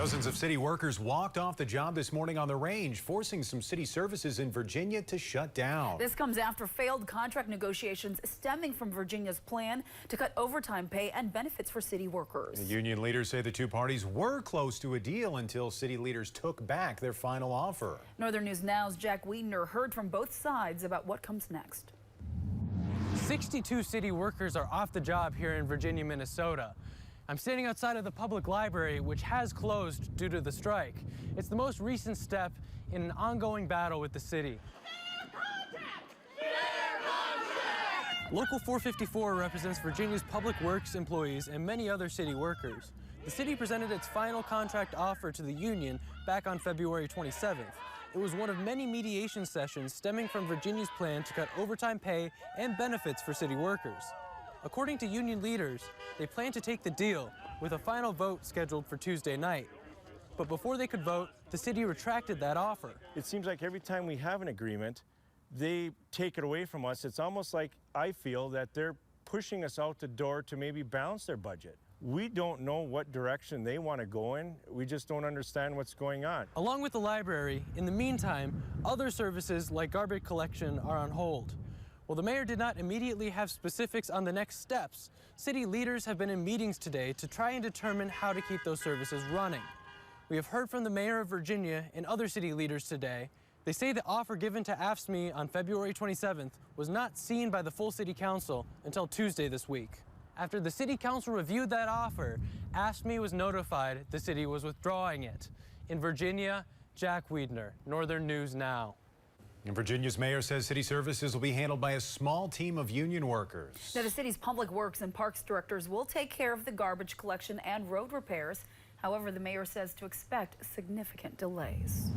Dozens of city workers walked off the job this morning on the range, forcing some city services in Virginia to shut down. This comes after failed contract negotiations stemming from Virginia's plan to cut overtime pay and benefits for city workers. The union leaders say the two parties were close to a deal until city leaders took back their final offer. Northern News Now's Jack Wiedner heard from both sides about what comes next. 62 city workers are off the job here in Virginia, Minnesota. I'm standing outside of the public library, which has closed due to the strike. It's the most recent step in an ongoing battle with the city. Local 454 represents Virginia's public works employees and many other city workers. The city presented its final contract offer to the union back on February 27th. It was one of many mediation sessions stemming from Virginia's plan to cut overtime pay and benefits for city workers. According to union leaders, they plan to take the deal with a final vote scheduled for Tuesday night. But before they could vote, the city retracted that offer. It seems like every time we have an agreement, they take it away from us. It's almost like I feel that they're pushing us out the door to maybe balance their budget. We don't know what direction they want to go in. We just don't understand what's going on. Along with the library, in the meantime, other services like garbage collection are on hold. While the mayor did not immediately have specifics on the next steps, city leaders have been in meetings today to try and determine how to keep those services running. We have heard from the mayor of Virginia and other city leaders today. They say the offer given to AFSCME on February 27th was not seen by the full city council until Tuesday this week. After the city council reviewed that offer, AFSCME was notified the city was withdrawing it. In Virginia, Jack Wiedner, Northern News Now. And Virginia's mayor says city services will be handled by a small team of union workers. Now, the city's public works and parks directors will take care of the garbage collection and road repairs. However, the mayor says to expect significant delays.